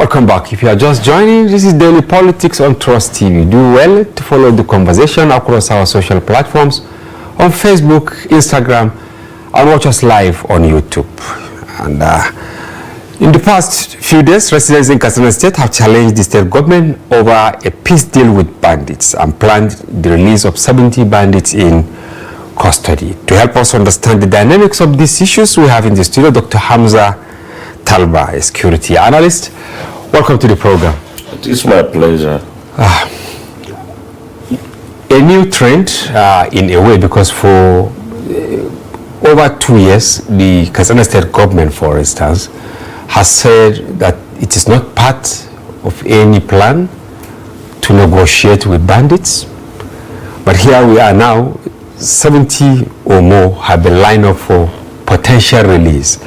Welcome back. If you are just joining, this is Daily Politics on Trust TV. Do well to follow the conversation across our social platforms on Facebook, Instagram, and watch us live on YouTube. And in the past few days, residents in Katsina State have challenged the state government over a peace deal with bandits and planned the release of 70 bandits in custody. To help us understand the dynamics of these issues, we have in the studio Dr. Hamza Talba, a security analyst. Welcome to the program. It is my pleasure. A new trend in a way, because for over 2 years, the Katsina State government, for instance, has said that it is not part of any plan to negotiate with bandits. But here we are now, 70 or more have been lined up for potential release.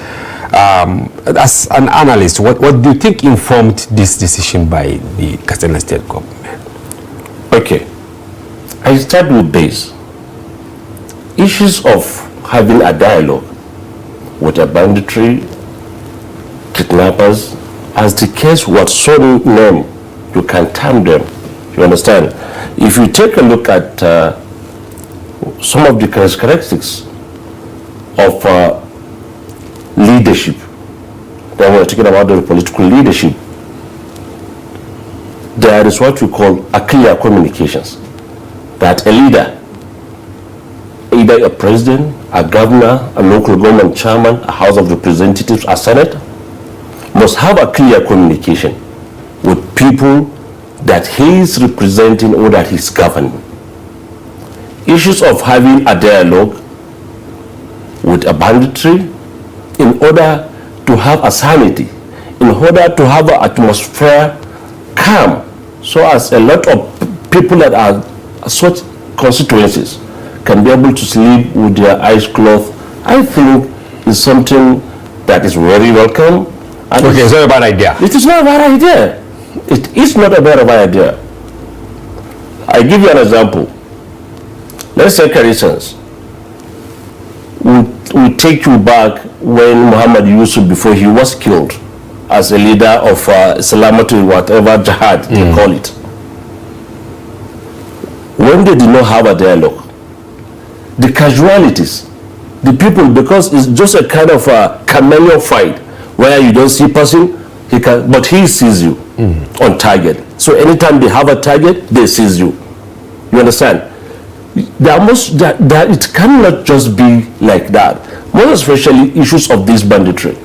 As an analyst, what do you think informed this decision by the Katsina State government? Okay, I start with this. Issues of having a dialogue with a banditry, kidnappers, as the case what so name, you can term them. You understand? If you take a look at some of the characteristics of leadership, when we're talking about the political leadership, there is what we call a clear communications. That a leader, either a president, a governor, a local government chairman, a House of Representatives, a Senate, must have a clear communication with people that he is representing or that he's governing. Issues of having a dialogue with a banditry in order to have a sanity, in order to have an atmosphere calm, so as a lot of people that are such constituencies can be able to sleep with their eyes closed, I think is something that is very welcome. And okay, it's not a bad idea. It is not a bad idea. It is not a bad idea. I give you an example. Let's say, for instance, we take you back when Muhammad Yusuf, before he was killed as a leader of Islamatu, whatever jihad they call it. When they did not have a dialogue, the casualties, the people, because it's just a kind of a chameleon fight where you don't see person, but he sees you on target. So anytime they have a target, they seize you. You understand? It cannot just be like that. More especially issues of this banditry.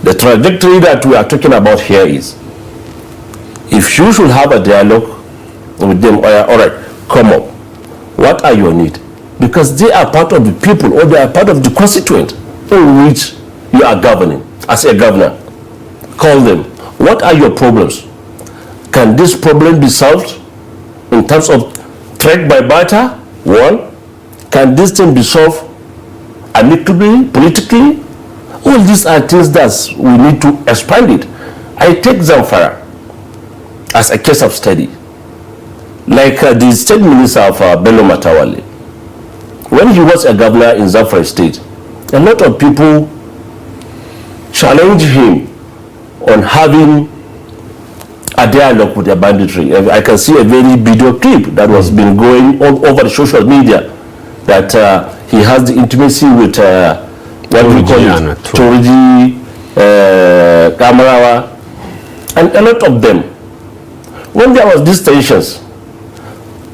The trajectory that we are talking about here is, if you should have a dialogue with them, all right, come up. What are your needs? Because they are part of the people, or they are part of the constituent in which you are governing. As a governor, call them. What are your problems? Can this problem be solved in terms of trade by barter? One. Can this thing be solved amicably, politically? All these are things that we need to expand it. I take Zamfara as a case of study. Like the state minister of Bello Matawale. When he was a governor in Zamfara state, a lot of people challenged him on having a dialogue with the banditry. I can see a very video clip that was been going all over the social media, that he has the intimacy with what we call it, Toriji, Kamarawa, and a lot of them. When there was these tensions,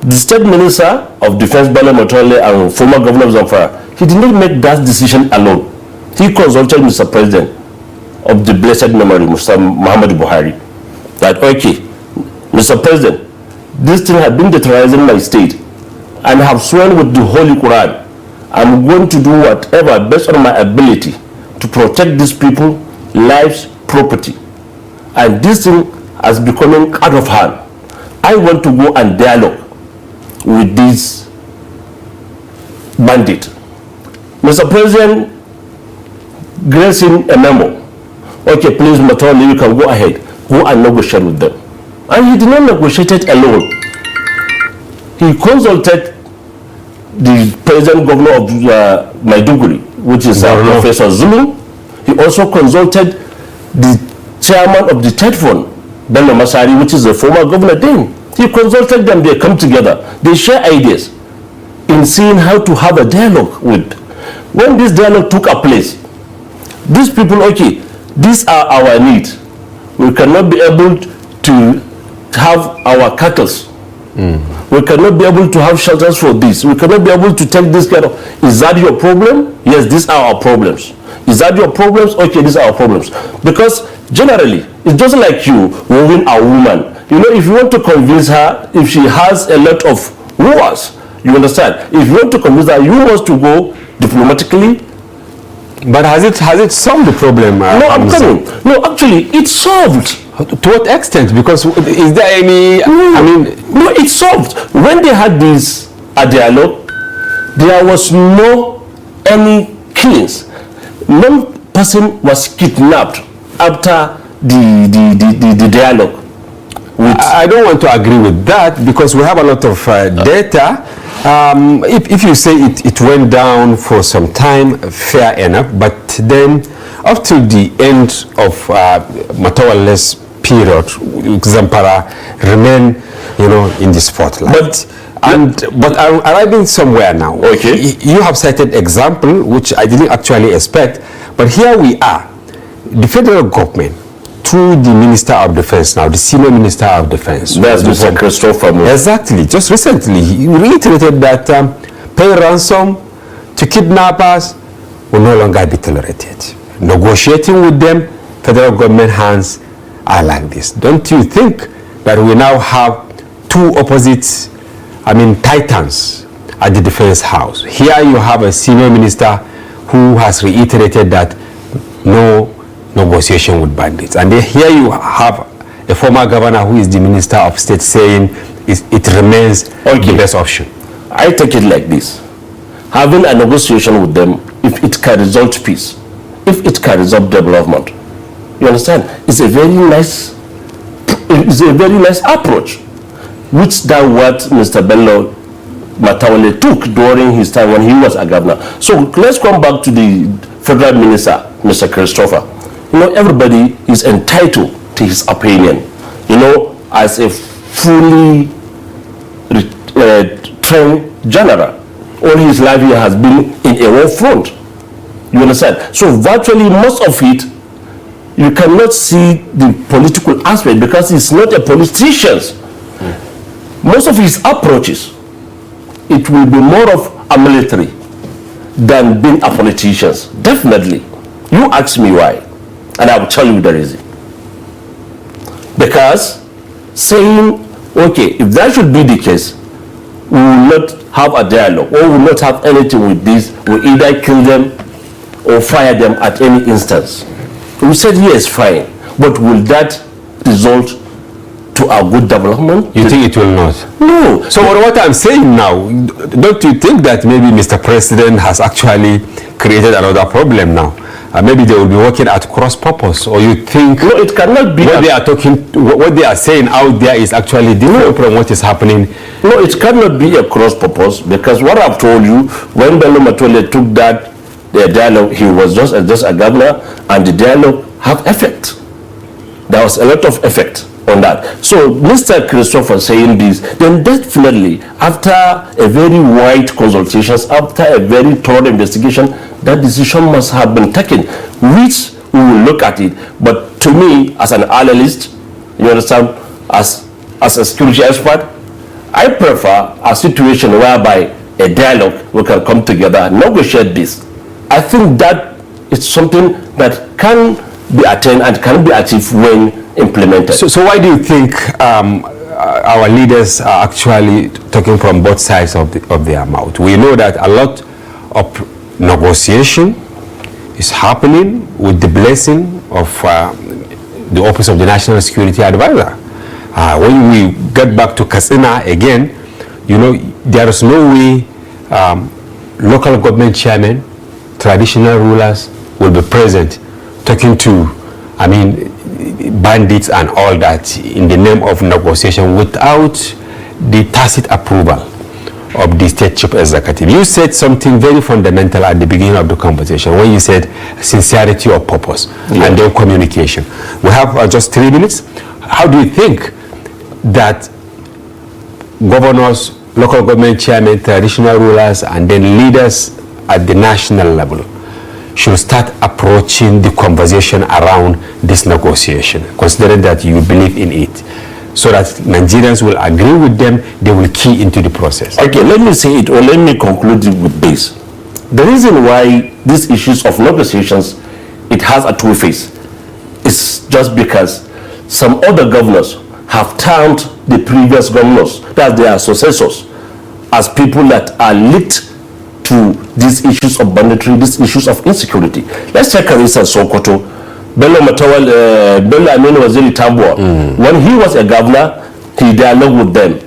the state minister of defense, Bala Motole, and former governor of Zamfara, he did not make that decision alone. He consulted Mr. President of the blessed memory, Mr. Muhammad Buhari, that, okay, Mr. President, this thing has been terrorizing my state, and have sworn with the Holy Quran, I'm going to do whatever based on my ability to protect these people, lives, property. And this thing has becoming out of hand. I want to go and dialogue with these bandits. Mr. President grants him a memo. Okay, please, Matoli, you can go ahead. Go and negotiate with them. And he did not negotiate it alone. He consulted the present governor of Maiduguri, which is Professor Zulu. He also consulted the chairman of the TEDFON, Bello Masari, which is the former governor then. He consulted them, they come together, they share ideas in seeing how to have a dialogue with. When this dialogue took a place, these people, okay, these are our needs. We cannot be able to have our cattle. We cannot be able to have shelters for this. We cannot be able to take this kind of, is that your problem? Yes, these are our problems. Is that your problems? Okay, these are our problems. Because generally, it's just like you wooing a woman. You know, if you want to convince her, if she has a lot of wooers, you understand? If you want to convince her, you want to go diplomatically. But has it solved the problem? No, I'm coming. No, actually, it's solved. To what extent? Because is there any? I mean, no, it's solved. When they had this dialogue, there was no any killings. No person was kidnapped after the dialogue. I don't want to agree with that because we have a lot of data. If you say it went down for some time, fair enough, but then up to the end of Matawale's period, Zampara remain, in the spotlight. But arriving somewhere now. Okay. You have cited example which I didn't actually expect, but here we are, the federal government, through the Minister of Defense now, the Senior Minister of Defense. That's Mr. Christopher. Exactly. Just recently, he reiterated that paying ransom to kidnappers will no longer be tolerated. Negotiating with them, federal government hands are like this. Don't you think that we now have two opposite, titans at the Defense House? Here you have a senior minister who has reiterated that no negotiation with bandits. And then here you have a former governor who is the Minister of State saying it remains the best option. I take it like this. Having a negotiation with them, if it can result peace, if it can result development, you understand? It's a very nice approach, which that what Mr. Bello Matawale took during his time when he was a governor. So let's come back to the federal minister, Mr. Christopher. Everybody is entitled to his opinion. As a fully trained general, all his life he has been in a war front. You understand? So virtually most of it, you cannot see the political aspect because he's not a politician. Most of his approaches, it will be more of a military than being a politician. Definitely. You ask me why, and I will tell you the reason. Because saying, okay, if that should be the case, we will not have a dialogue or we will not have anything with this. We either kill them or fire them at any instance. We said yes, fine, but will that result to a good development? You think it will not? No. So what I'm saying now, don't you think that maybe Mr. President has actually created another problem now? Maybe they will be working at cross purpose, or you think? No, it cannot be. What they are saying out there is actually different from what is happening. No, it cannot be a cross purpose because what I've told you, when Bello Matole took that dialogue, he was just a governor, and the dialogue had effect. There was a lot of effect on that. So Mr. Christopher saying this, then definitely after a very wide consultations, after a very thorough investigation, that decision must have been taken, which we will look at it. But to me, as an analyst, you understand, as a security expert, I prefer a situation whereby a dialogue we can come together and negotiate this. I think that it's something that can be attained and can be achieved when implemented. So why do you think our leaders are actually talking from both sides of their mouth? We know that a lot of negotiation is happening with the blessing of the Office of the National Security Advisor. When we get back to Katsina again, there is no way local government chairmen, traditional rulers will be present talking to, bandits and all that in the name of negotiation without the tacit approval of the state chief executive. You said something very fundamental at the beginning of the conversation when you said sincerity of purpose and then communication. We have just 3 minutes. How do you think that governors, local government chairmen, traditional rulers, and then leaders at the national level should start approaching the conversation around this negotiation, considering that you believe in it, so that Nigerians will agree with them, they will key into the process? Okay, let me say it, or let me conclude it with this. The reason why these issues of negotiations, it has a two face, is just because some other governors have termed the previous governors, that they are successors, as people that are linked to these issues of banditry, these issues of insecurity. Let's take for instance Sokoto. Bello Aminu Waziri Tambua, when he was a governor, he dialogued with them.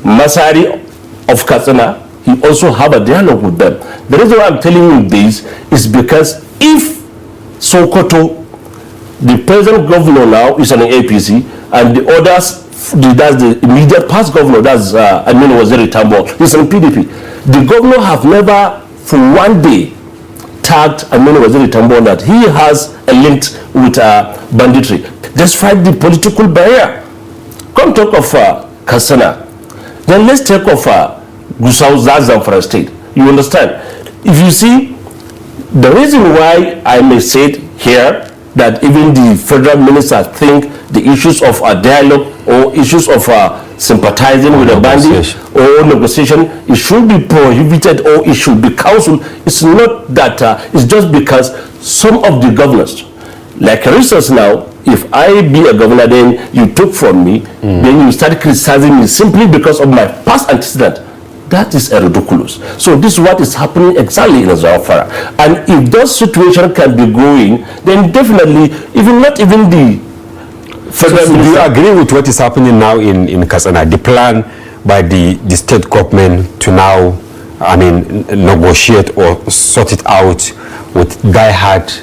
Masari of Katsina, he also have a dialogue with them. The reason why I'm telling you this is because if Sokoto, the present governor now is an APC, and the others, that's the immediate past governor, that's Aminu Waziri Tambua, is an PDP. The governor have never for one day tagged Aminu Waziri Tambua that he has a link with banditry, despite the political barrier. Come talk of Katsina. Then let's talk of Gusau Zamfara state. You understand? If you see, the reason why I may say it here, that even the federal ministers think the issues of a dialogue or issues of sympathizing with the bandit or negotiation, it should be prohibited or it should be counseled. It's not that, it's just because some of the governors, like for instance now, if I be a governor, then you took from me, then you start criticizing me simply because of my past antecedent. That is ridiculous. So this is what is happening exactly in Zamfara. And if those situations can be going, then definitely, not even the federal minister. Do you agree with what is happening now in Katsina? The plan by the state government to now, negotiate or sort it out with die-hard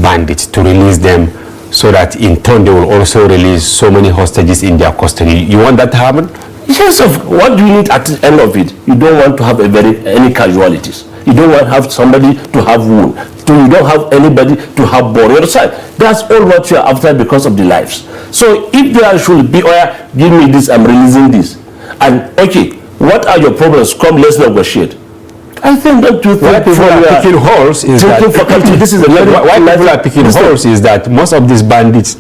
bandits to release them, so that in turn they will also release so many hostages in their custody. You want that to happen? Yes, what do you need at the end of it? You don't want to have any casualties. You don't want to have somebody to have wound. You don't have anybody to have bone on your side. That's all what you are after because of the lives. So if there should be, give me this, I'm releasing this. And okay, what are your problems? Come, let's negotiate. I think that you think people are picking holes is that this is why people are picking holes is that most of these bandits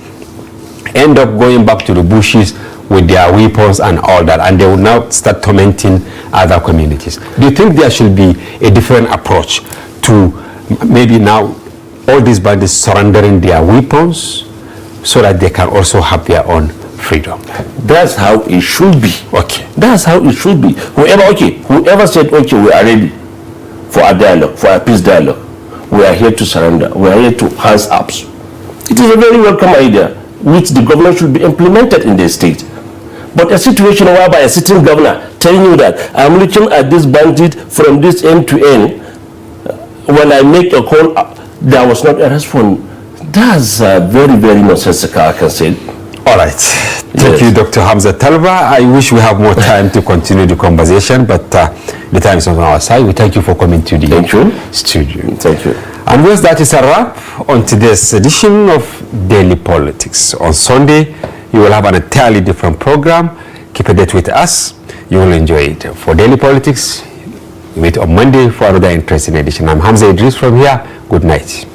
end up going back to the bushes with their weapons and all that, and they will now start tormenting other communities. Do you think there should be a different approach to maybe now all these bandits surrendering their weapons so that they can also have their own freedom? That's how it should be. Okay. That's how it should be. Whoever said, okay, we are ready for a dialogue, for a peace dialogue, we are here to surrender, we are here to hands up. It is a very welcome idea, which the government should be implemented in the state. But a situation whereby a sitting governor telling you that I'm looking at this bandit from this end to end, when I make a call, there was not a response. That's very, very nonsensical, I can say. All right. Thank you, Dr. Hamza Talba. I wish we have more time to continue the conversation, but the time is not on our side. We thank you for coming to the studio. Thank you. And with that is a wrap on today's edition of Daily Politics. On Sunday, you will have an entirely different program. Keep a date with us. You will enjoy it. For Daily Politics, we meet on Monday for another interesting edition. I'm Hamza Idris from here. Good night.